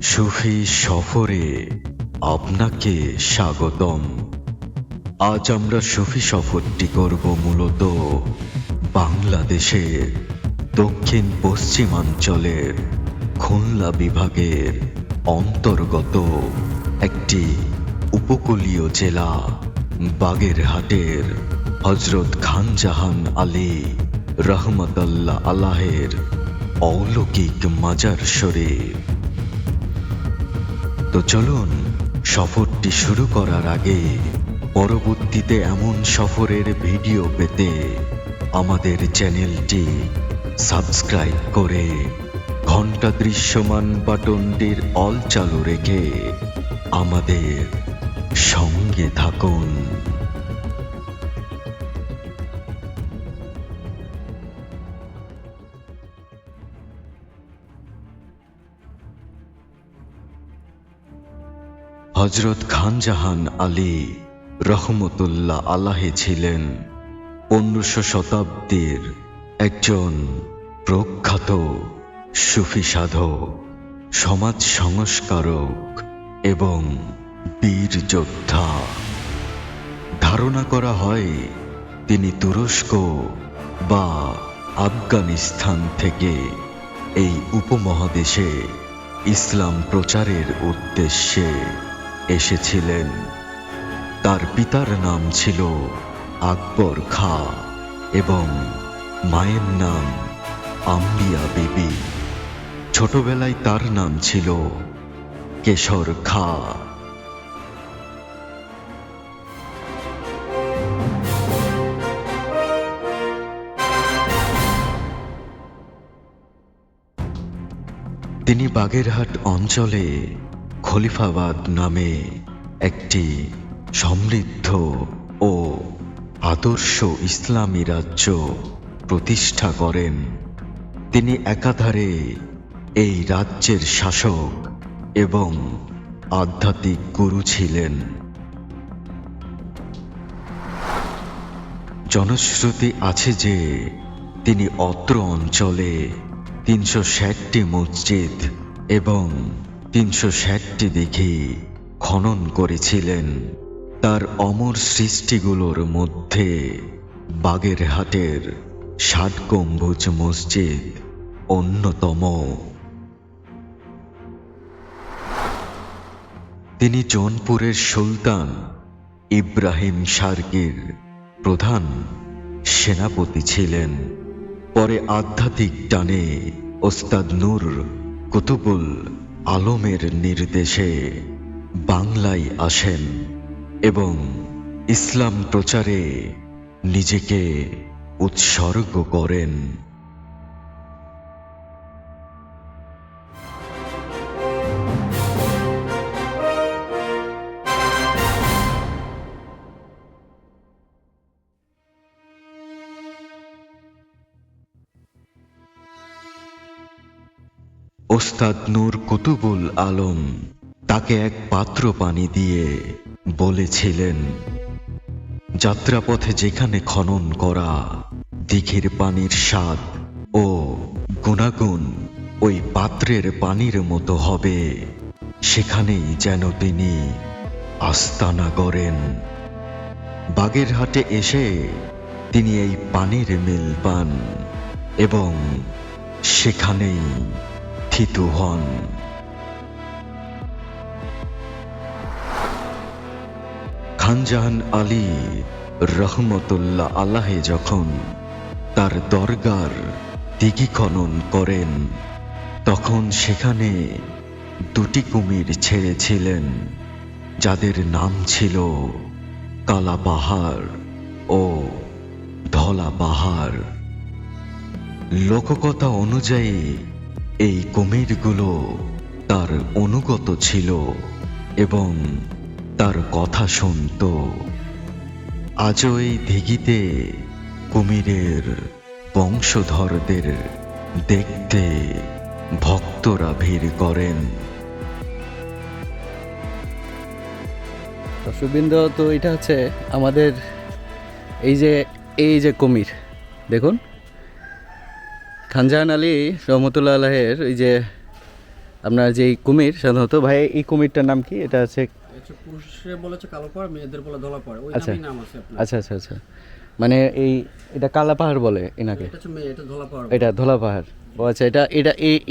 সুফি সফরে আপনাকে স্বাগতম। আজ আমরা সুফি সফরটি করব মূলত বাংলাদেশের দক্ষিণ পশ্চিমাঞ্চলের খুলনা বিভাগের অন্তর্গত একটি উপকূলীয় জেলা বাগেরহাটের হযরত খানজাহান আলী রহমতুল্লাহ আলাহের অলৌকিক মাজার শরীফ। তো চলুন, সফরটি শুরু করার আগে পরবর্তীতে এমন সফরের ভিডিও পেতে আমাদের চ্যানেলটি সাবস্ক্রাইব করে ঘন্টা দৃশ্যমান বাটনটির অল চালু রেখে আমাদের সঙ্গে থাকুন। হযরত খানজাহান আলী রহমতুল্লাহ আলাহে ছিলেন 1500 শতাব্দীর একজন প্রখ্যাত সুফি সাধক, সমাজ সংস্কারক এবং বীর যোদ্ধা। ধারণা করা হয় তিনি তুরস্ক বা আফগানিস্তান থেকে এই উপমহাদেশে ইসলাম প্রচারের উদ্দেশ্যে এসেছিলেন। তার পিতার নাম ছিল আকবর খাঁ এবং মায়ের নাম আম্বিয়া বিবি। ছোটবেলায় তার নাম ছিল কেশর খাঁ। তিনি বাগেরহাট অঞ্চলে খলিফাবাদ নামে একটি সমৃদ্ধ ও আদর্শ ইসলামী রাজ্য প্রতিষ্ঠা করেন। তিনি একাধারে এই রাজ্যের শাসক এবং আধ্যাত্মিক গুরু ছিলেন। জনশ্রুতি আছে যে তিনি অত্র অঞ্চলে 360টি মসজিদ এবং 360টি দিঘি খনন করেছিলেন। তার অমর সৃষ্টিগুলোর মধ্যে বাগেরহাটের 60 গম্বুজ মসজিদ অন্যতম। তিনি জৌনপুরের সুলতান ইব্রাহিম শারকির প্রধান সেনাপতি ছিলেন। পরে আধ্যাত্মিক টানে ওস্তাদ নূর কুতুবুল আলমের নির্দেশে বাংলায় আসেন এবং ইসলাম প্রচারে নিজেকে উৎসর্গ করেন। ওস্তাদ নূর কুতুবুল আলম তাকে এক পাত্র পানি দিয়ে বলেছিলেন, যাত্রাপথে যেখানে খনন করা দিঘির পানির স্বাদ ও গুণাগুণ ওই পাত্রের পানির মতো হবে, সেখানেই যেন তিনি আস্তানা গড়েন। বাগেরহাটে এসে তিনি এই পানির মিল পান এবং সেখানেই থিতু হন। খানজাহান আলী রহমতুল্লাহ আলাহে যখন তার দরগার দিঘি খনন করেন, তখন সেখানে 2টি কুমির ছেড়েছিলেন, যাদের নাম ছিল কালা পাহাড় ও ধলা পাহাড়। লোককথা অনুযায়ী এই কুমিরগুলো তার অনুগত ছিল এবং তার কথা শুনত। আজও এই দিঘিতে কুমিরের বংশধরদের দেখতে ভক্তরা ভিড় করেন। দর্শকবৃন্দ, তো এটা হচ্ছে আমাদের এই যে কুমির দেখুন, খানজাহান আলী রহমতুল্লাহ আলাহের এই যে আপনার যে কুমির সাধারণত ভাই, এই কুমিরটার নাম কি? এটা হচ্ছে পুরুষে বলেছে কালো পাড়, মেয়েদের বলে ধলা পাড়, ওই আচ্ছা। নামই নাম আছে আপনার। আচ্ছা আচ্ছা আচ্ছা, মানে এটা কালা পাহাড় বলে এনাকে, এটা হচ্ছে মেয়ে, এটা ধলা পাড়। এটা ধলা পাহাড়। ও আচ্ছা,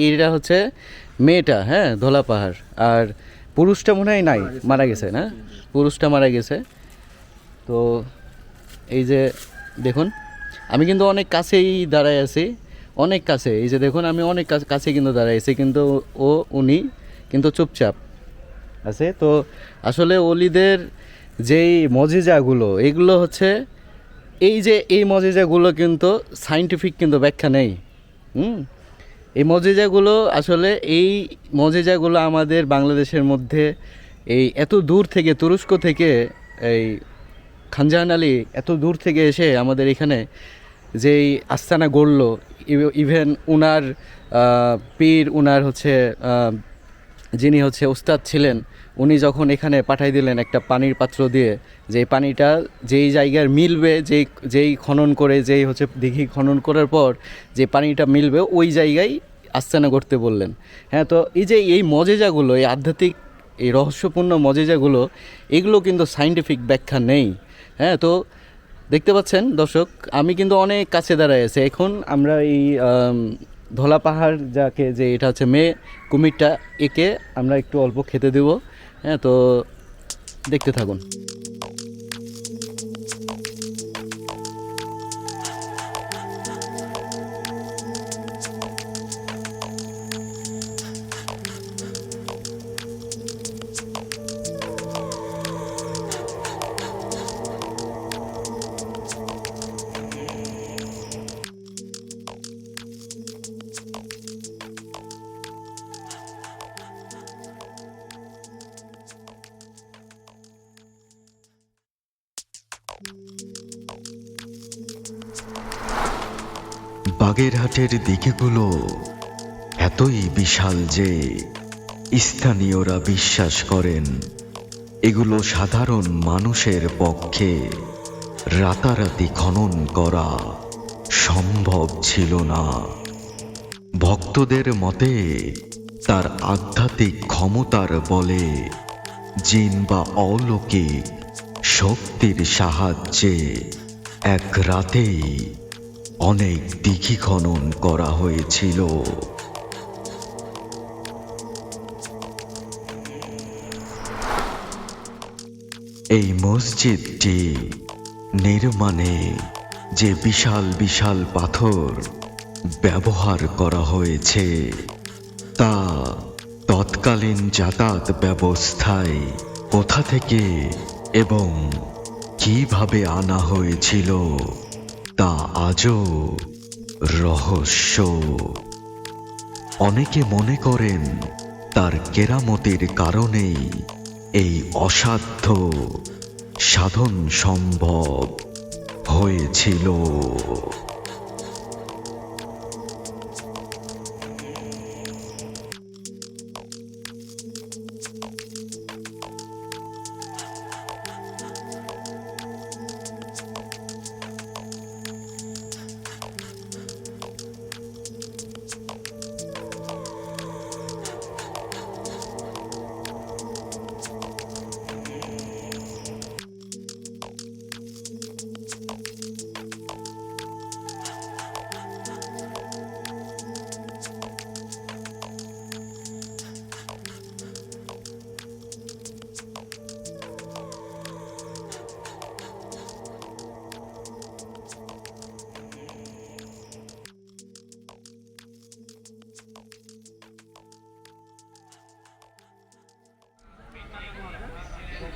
এটা হচ্ছে মেয়েটা, হ্যাঁ, ধলা পাহাড়। আর পুরুষটা মনে হয় নাই, মারা গেছে না? পুরুষটা মারা গেছে। তো এই যে দেখুন, আমি কিন্তু অনেক কাছেই দাঁড়ায় আছি, অনেক কাছে। এই যে দেখুন, আমি অনেক কাছে কিন্তু দাঁড়ায় আছি, কিন্তু উনি কিন্তু চুপচাপ আছে। তো আসলে অলিদের যেই মজিজাগুলো, এগুলো হচ্ছে এই মজিজাগুলো কিন্তু সায়েন্টিফিক কিন্তু ব্যাখ্যা নেই। এই মজিজাগুলো আসলে আমাদের বাংলাদেশের মধ্যে এই এত দূর থেকে, তুরস্ক থেকে, এই খানজাহান আলী এত দূর থেকে এসে আমাদের এখানে যেই আস্তানা গড়লো, ইভেন উনার পীর, উনার হচ্ছে যিনি হচ্ছে উস্তাদ ছিলেন, উনি যখন এখানে পাঠাই দিলেন একটা পানির পাত্র দিয়ে, যে পানিটা যেই জায়গায় মিলবে, যেই খনন করে, যেই হচ্ছে দিঘি খনন করার পর যে পানিটা মিলবে, ওই জায়গায় আস্তানা করতে বললেন। হ্যাঁ, তো এই যে এই মজেজাগুলো, এই আধ্যাত্মিক, এই রহস্যপূর্ণ মজেজাগুলো, এগুলো কিন্তু সায়েন্টিফিক ব্যাখ্যা নেই। হ্যাঁ, তো দেখতে পাচ্ছেন দর্শক, আমি কিন্তু অনেক কাছে দাঁড়ায় আছি। এখন আমরা এই ধলা পাহাড় যাকে, যে এটা হচ্ছে মেয়ে কুমিরটা, একে আমরা একটু অল্প খেতে দেব। হ্যাঁ, তো দেখতে থাকুন। বাগেরহাটের দিকেগুলো এতই বিশাল যে স্থানীয়রা বিশ্বাস করেন এগুলো সাধারণ মানুষের পক্ষে রাতারাতি খনন করা সম্ভব ছিল না। ভক্তদের মতে তার আধ্যাত্মিক ক্ষমতার বলে, জিন বা অলৌকিক শক্তির সাহায্যে এক রাতেই অনেক দিঘি খনন করা হয়েছিল। এই মসজিদটি নির্মাণে যে বিশাল বিশাল পাথর ব্যবহার করা হয়েছে তা তৎকালীন যাতায়াত ব্যবস্থায় কোথা থেকে এবং কিভাবে আনা হয়েছিল তা আজও রহস্য। অনেকে মনে করেন তার কেরামতির কারণেই এই অসাধ্য সাধন সম্ভব হয়েছিল।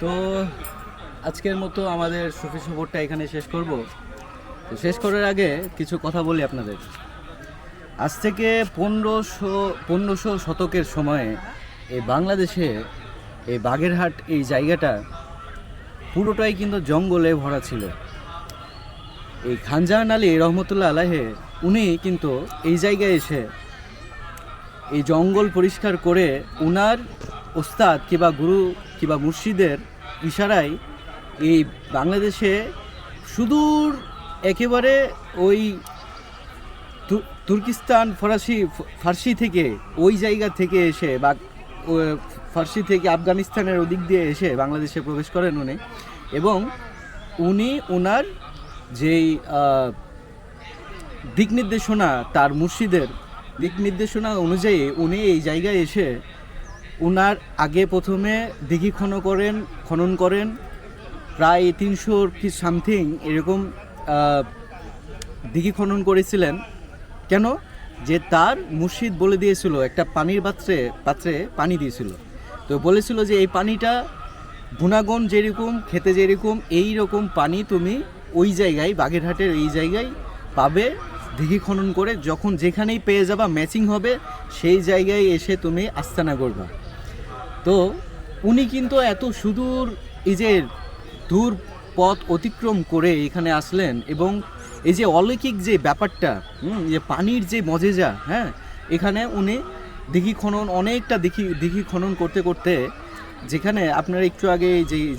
তো আজকের মতো আমাদের সুফি সফরটা এখানে শেষ করব। তো শেষ করার আগে কিছু কথা বলি আপনাদের। আজ থেকে 1500 শতকের সময়ে এই বাংলাদেশে এই বাগেরহাট এই জায়গাটা পুরোটাই কিন্তু জঙ্গলে ভরা ছিল। এই খানজাহান আলী রহমতুল্লাহ আলাইহে উনি কিন্তু এই জায়গায় এসে এই জঙ্গল পরিষ্কার করে উনার ওস্তাদ কিংবা গুরু কিংবা মুর্শিদের ইশারায় এই বাংলাদেশে সুদূর একেবারে ওই তুর্কিস্তান ফার্সি থেকে ওই জায়গা থেকে এসে বা ফার্সি থেকে আফগানিস্তানের ওদিক দিয়ে এসে বাংলাদেশে প্রবেশ করেন উনি, এবং উনি ওনার যেই দিক নির্দেশনা, তার মুর্শিদের দিক নির্দেশনা অনুযায়ী উনি এই জায়গায় এসে ওনার আগে প্রথমে দিঘি খনন করেন প্রায় 300 কি সামথিং এরকম দিঘি খনন করেছিলেন। কেন? যে তার মুর্শিদ বলে দিয়েছিল, একটা পানির পাত্রে পানি দিয়েছিল, তো বলেছিল যে এই পানিটা গুণাগুণ যেরকম, খেতে যেরকম, এই রকম পানি তুমি ওই জায়গায়, বাগেরহাটের এই জায়গায় পাবে। দিঘি খনন করে যখন যেখানেই পেয়ে যাবা, ম্যাচিং হবে, সেই জায়গায় এসে তুমি আস্তানা করবা। তো উনি কিন্তু এত সুদূর, এই যে দূর পথ অতিক্রম করে এখানে আসলেন, এবং এই যে অলৌকিক যে ব্যাপারটা, যে পানির যে মজেজা, হ্যাঁ, এখানে উনি দিঘি খনন, অনেকটা দিঘি খনন করতে করতে, যেখানে আপনারা একটু আগে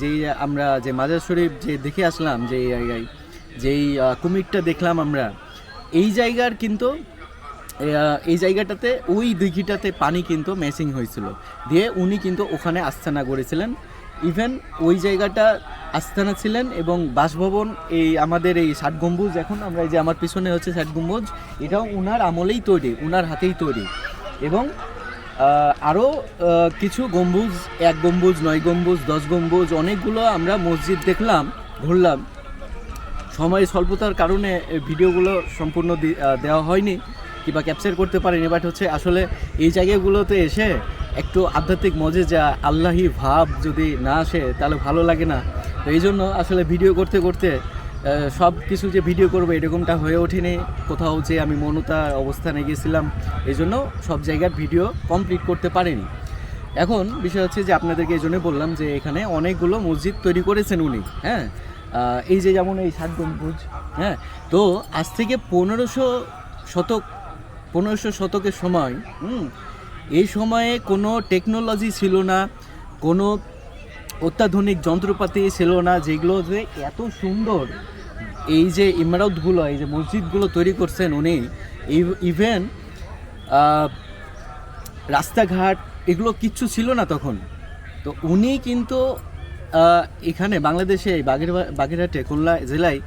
যেই আমরা যে মাজার শরীফ যে দেখে আসলাম, যে জায়গায় যেই কুমিরটা দেখলাম আমরা, এই জায়গার কিন্তু এই জায়গাটাতে ওই দিঘিটাতে পানি কিন্তু ম্যাচিং হয়েছিল, দিয়ে উনি কিন্তু ওখানে আস্তানা গড়েছিলেন। ইভেন ওই জায়গাটা আস্তানা ছিলেন, এবং বাসভবন এই আমাদের এই 60 গম্বুজ, এখন আমরা এই যে আমার পিছনে হচ্ছে 60 গম্বুজ, এটাও ওনার আমলেই তৈরি, ওনার হাতেই তৈরি। এবং আরও কিছু গম্বুজ, 1 গম্বুজ, 9 গম্বুজ, 10 গম্বুজ, অনেকগুলো আমরা মসজিদ দেখলাম, ঘুরলাম। সময় স্বল্পতার কারণে ভিডিওগুলো সম্পূর্ণ দেওয়া হয়নি কিংবা ক্যাপচার করতে পারিনি, বাট হচ্ছে আসলে এই জায়গাগুলোতে এসে একটু আধ্যাত্মিক মজেজা, আল্লাহি ভাব যদি না আসে তাহলে ভালো লাগে না। তো এই জন্য আসলে ভিডিও করতে করতে সব কিছু যে ভিডিও করবো এরকমটা হয়ে ওঠেনি। কোথাও যে আমি মনতার অবস্থানে গেছিলাম, এই জন্য সব জায়গার ভিডিও কমপ্লিট করতে পারিনি। এখন বিষয় হচ্ছে যে আপনাদেরকে এই জন্য বললাম যে এখানে অনেকগুলো মসজিদ তৈরি করেছেন উনি, হ্যাঁ। এই যে যেমন এই 60 গম্বুজ, হ্যাঁ, তো আজ থেকে 1500 শতকের সময়, এই সময়ে কোনো টেকনোলজি ছিল না, কোনো অত্যাধুনিক যন্ত্রপাতি ছিল না, যেগুলো যে এত সুন্দর এই যে ইমারতগুলো, এই যে মসজিদগুলো তৈরি করছেন উনি। ইভেন রাস্তাঘাট এগুলো কিচ্ছু ছিল না তখন। তো উনি কিন্তু এখানে বাংলাদেশে বাগেরহাটে, খুলনা জেলায়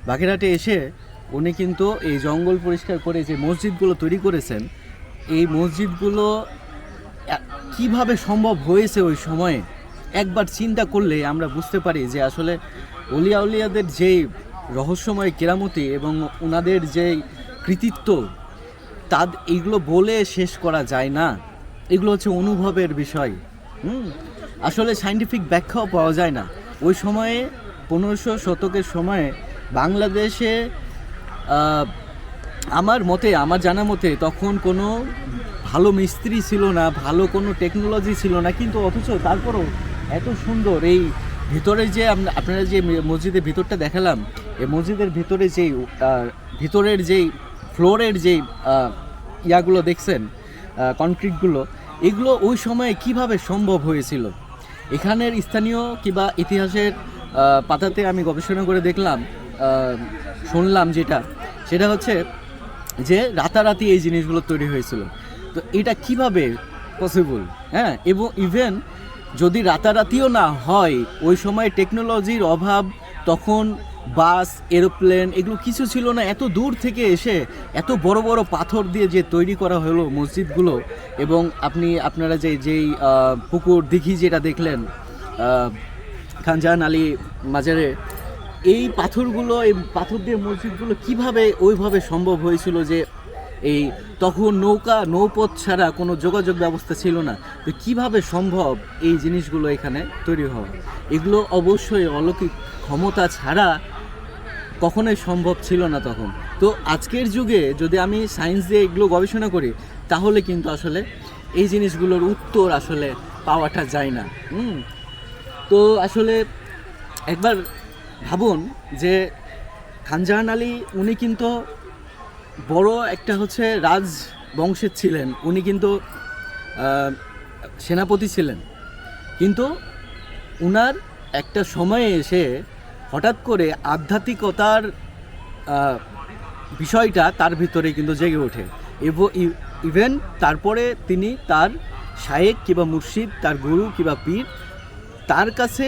বাগেরহাটে এসে উনি কিন্তু এই জঙ্গল পরিষ্কার করে যে মসজিদগুলো তৈরি করেছেন, এই মসজিদগুলো কিভাবে সম্ভব হয়েছে ওই সময়ে একবার চিন্তা করলে আমরা বুঝতে পারি যে আসলে উলিয়াদের যেই রহস্যময় কেরামতি এবং ওনাদের যেই কৃতিত্ব, এইগুলো বলে শেষ করা যায় না। এগুলো হচ্ছে অনুভবের বিষয়। আসলে সায়েন্টিফিক ব্যাখ্যাও পাওয়া যায় না। ওই সময়ে 1500 শতকের সময়ে বাংলাদেশে আমার জানা মতে তখন কোনো ভালো মিস্ত্রি ছিল না, ভালো কোনো টেকনোলজি ছিল না, কিন্তু অথচ তারপরও এত সুন্দর এই ভিতরে যে আপনারা যে মসজিদের ভিতরটা দেখালাম, এই মসজিদের ভিতরে যেই ভিতরের যেই ফ্লোরের যেই ইয়াগুলো দেখছেন, কনক্রিটগুলো, এগুলো ওই সময়ে কিভাবে সম্ভব হয়েছিল। এখানের স্থানীয় কিংবা ইতিহাসের পাতাতে আমি গবেষণা করে দেখলাম, শুনলাম সেটা হচ্ছে যে রাতারাতি এই জিনিসগুলো তৈরি হয়েছিল। তো এটা কিভাবে পসিবল, হ্যাঁ। এবং ইভেন যদি রাতারাতিও না হয়, ওই সময় টেকনোলজির অভাব, তখন বাস, এরোপ্লেন এগুলো কিছু ছিল না। এত দূর থেকে এসে এত বড় বড় পাথর দিয়ে যে তৈরি করা হলো মসজিদগুলো, এবং আপনারা যেই পুকুর দিঘি যেটা দেখলেন খানজাহান আলী মাজারে, এই পাথর দিয়ে মসজিদগুলো কিভাবে ওইভাবে সম্ভব হয়েছিল, যে এই তখন নৌপথ ছাড়া কোনো যোগাযোগ ব্যবস্থা ছিল না। তো কীভাবে সম্ভব এই জিনিসগুলো এখানে তৈরি হওয়া? এগুলো অবশ্যই অলৌকিক ক্ষমতা ছাড়া কখনোই সম্ভব ছিল না তখন। তো আজকের যুগে যদি আমি সায়েন্স দিয়ে এগুলো গবেষণা করি, তাহলে কিন্তু আসলে এই জিনিসগুলোর উত্তর আসলে পাওয়াটা যায় না। তো আসলে একবার ভাবুন যে খানজাহান আলী উনি কিন্তু বড় একটা হচ্ছে রাজবংশের ছিলেন, উনি কিন্তু সেনাপতি ছিলেন, কিন্তু উনার একটা সময়ে এসে হঠাৎ করে আধ্যাত্মিকতার বিষয়টা তার ভিতরে কিন্তু জেগে ওঠে। ইভেন তারপরে তিনি তার শায়েক কিংবা মুর্শিদ, তার গুরু কিংবা পীর, তার কাছে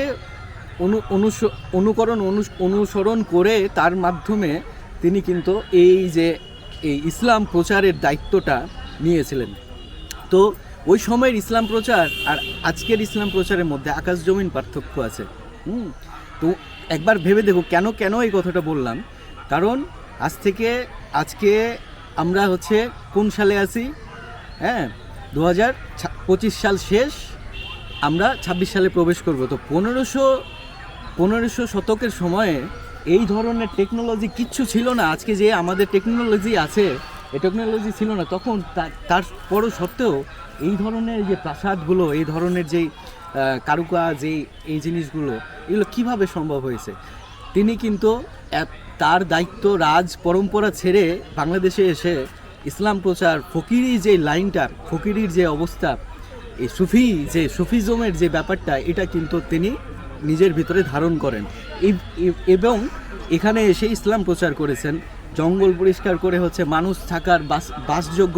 অনুসরণ করে তার মাধ্যমে তিনি কিন্তু এই ইসলাম প্রচারের দায়িত্বটা নিয়েছিলেন। তো ওই সময়ের ইসলাম প্রচার আর আজকের ইসলাম প্রচারের মধ্যে আকাশ জমিন পার্থক্য আছে। তো একবার ভেবে দেখো কেন এই কথাটা বললাম। কারণ আজকে আমরা হচ্ছে কোন সালে আছি? 2025 সাল শেষ, আমরা 26 সালে প্রবেশ করব। তো 1500 শতকের সময়ে এই ধরনের টেকনোলজি কিচ্ছু ছিল না। আজকে যে আমাদের টেকনোলজি আছে, এই টেকনোলজি ছিল না তখন। তারপরও সত্ত্বেও এই ধরনের যে প্রাসাদগুলো, এই ধরনের যেই কারুকাজ, এই জিনিসগুলো, এগুলো কিভাবে সম্ভব হয়েছে? তিনি কিন্তু তার দায়িত্ব, রাজ পরম্পরা ছেড়ে বাংলাদেশে এসে ইসলাম প্রচার, ফকিরি যে লাইনটা, ফকিরির যে অবস্থা, এই সুফিজমের যে ব্যাপারটা, এটা কিন্তু তিনি নিজের ভিতরে ধারণ করেন এবং এখানে এসে ইসলাম প্রচার করেছেন। জঙ্গল পরিষ্কার করে হচ্ছে মানুষ থাকার বাসযোগ্য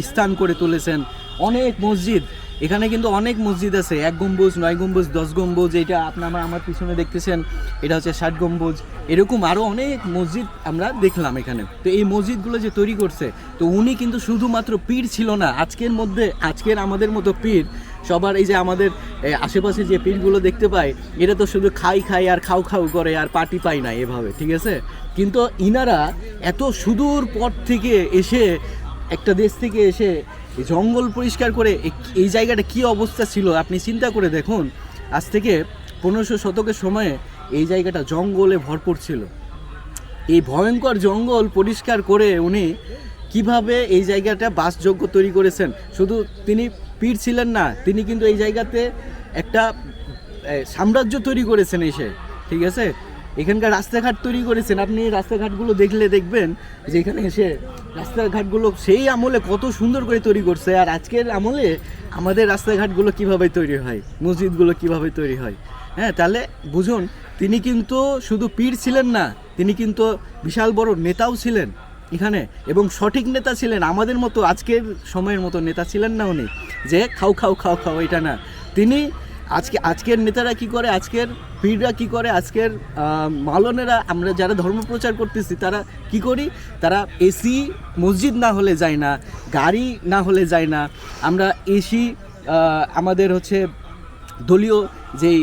স্থান করে তুলেছেন। অনেক মসজিদ, এখানে কিন্তু অনেক মসজিদ আছে, 1 গম্বুজ, 9 গম্বুজ, 10 গম্বুজ, এটা আমার পিছনে দেখতেছেন, এটা হচ্ছে 60 গম্বুজ। এরকম আরও অনেক মসজিদ আমরা দেখলাম এখানে। তো এই মসজিদগুলো যে তৈরি করছে, তো উনি কিন্তু শুধুমাত্র পীর ছিল না। আজকের আমাদের মতো পীর সবার, এই যে আমাদের আশেপাশে যে পীরগুলো দেখতে পাই, এটা তো শুধু খাই আর খাও করে আর পার্টি পাই না এভাবে, ঠিক আছে? কিন্তু ইনারা এত সুদূর পথ থেকে এসে, একটা দেশ থেকে এসে জঙ্গল পরিষ্কার করে, এই জায়গাটা কি অবস্থা ছিল আপনি চিন্তা করে দেখুন। আজ থেকে 1500 শতকের সময়ে এই জায়গাটা জঙ্গলে ভরপুর ছিল। এই ভয়ঙ্কর জঙ্গল পরিষ্কার করে উনি কিভাবে এই জায়গাটা বাসযোগ্য তৈরি করেছেন। শুধু তিনি পীর ছিলেন না, তিনি কিন্তু এই জায়গাতে একটা সাম্রাজ্য তৈরি করেছেন এসে, ঠিক আছে? এখানকার রাস্তাঘাট তৈরি করেছেন। আপনি রাস্তাঘাটগুলো দেখলে দেখবেন যে এখানে এসে রাস্তাঘাটগুলো সেই আমলে কত সুন্দর করে তৈরি করছে। আর আজকের আমলে আমাদের রাস্তাঘাটগুলো কিভাবে তৈরি হয়, মসজিদগুলো কিভাবে তৈরি হয়। তাহলে বুঝুন, তিনি কিন্তু শুধু পীর ছিলেন না, তিনি কিন্তু বিশাল বড় নেতাও ছিলেন এখানে, এবং সঠিক নেতা ছিলেন। আমাদের মতো আজকের সময়ের মতো নেতা ছিলেন না উনি, যে খাও এটা না। তিনি আজকের নেতারা কি করে, আজকের পীররা কি করে, আজকের মাওলানারা, আমরা যারা ধর্ম প্রচার করতেছি তারা কি করি? তারা এসি মসজিদ না হলে যায় না, গাড়ি না হলে যায় না। আমরা এসি, আমাদের হচ্ছে দলীয় যেই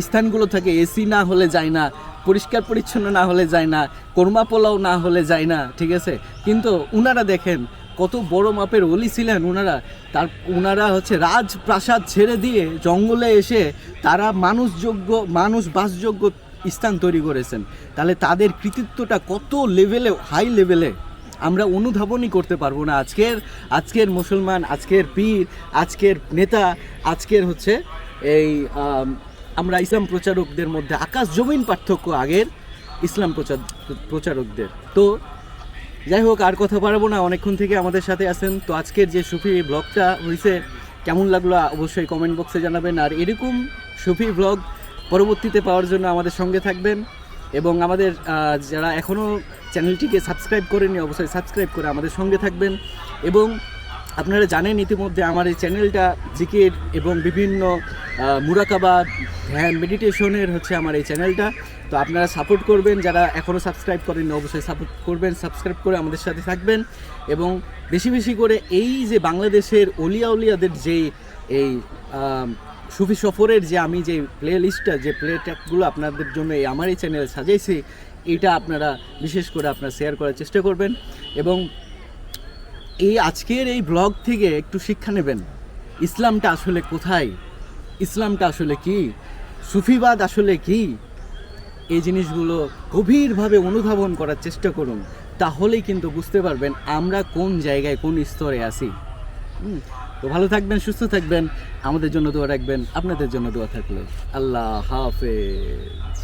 স্থানগুলো থাকে, এসি না হলে যায় না, পরিষ্কার পরিচ্ছন্ন না হলে যায় না, কোরমা পোলাও না হলে যায় না, ঠিক আছে? কিন্তু উনারা দেখেন কত বড় মাপের ওলি ছিলেন উনারা হচ্ছে রাজপ্রাসাদ ছেড়ে দিয়ে জঙ্গলে এসে তারা মানুষ বাসযোগ্য স্থান তৈরি করেছেন। তাহলে তাদের কৃতিত্বটা কত লেভেলে, হাই লেভেলে, আমরা অনুধাবনই করতে পারবো না। আজকের মুসলমান, আজকের পীর, আজকের নেতা, আজকের হচ্ছে আমরা ইসলাম প্রচারকদের মধ্যে আকাশ জমিন পার্থক্য আগের ইসলাম প্রচারকদের। তো যাই হোক, আর কথা বাড়াবো না, অনেকক্ষণ থেকে আমাদের সাথে আছেন। তো আজকের যে সুফি ব্লগটা হয়েছে কেমন লাগলো অবশ্যই কমেন্ট বক্সে জানাবেন। আর এরকম সুফি ব্লগ পরবর্তীতে পাওয়ার জন্য আমাদের সঙ্গে থাকবেন, এবং আমাদের যারা এখনও চ্যানেলটিকে সাবস্ক্রাইব করেনি অবশ্যই সাবস্ক্রাইব করে আমাদের সঙ্গে থাকবেন। এবং আপনারা জানেন ইতিমধ্যে আমার এই চ্যানেলটা জিকির এবং বিভিন্ন মুরাকাবা, ধ্যান, মেডিটেশনের হচ্ছে আমার এই চ্যানেলটা। তো আপনারা সাপোর্ট করবেন, যারা এখনও সাবস্ক্রাইব করেননি অবশ্যই সাপোর্ট করবেন, সাবস্ক্রাইব করে আমাদের সাথে থাকবেন। এবং বেশি বেশি করে এই যে বাংলাদেশের উলিয়াদের যেই এই সুফি সফরের যে আমি যে প্লে লিস্টটা, যে প্লে ট্র্যাকগুলো আপনাদের জন্য আমার এই চ্যানেলে সাজাইছি, এটা আপনারা বিশেষ করে আপনারা শেয়ার করার চেষ্টা করবেন। এবং আজকের এই ব্লগ থেকে একটু শিক্ষা নেবেন, ইসলামটা আসলে কোথায়, ইসলামটা আসলে কি, সুফিবাদ আসলে কি, এই জিনিসগুলো গভীরভাবে অনুধাবন করার চেষ্টা করুন। তাহলেই কিন্তু বুঝতে পারবেন আমরা কোন জায়গায়, কোন স্তরে আছি। তো ভালো থাকবেন, সুস্থ থাকবেন, আমাদের জন্য দোয়া রাখবেন, আপনাদের জন্য দোয়া থাকলো। আল্লাহ হাফেজ।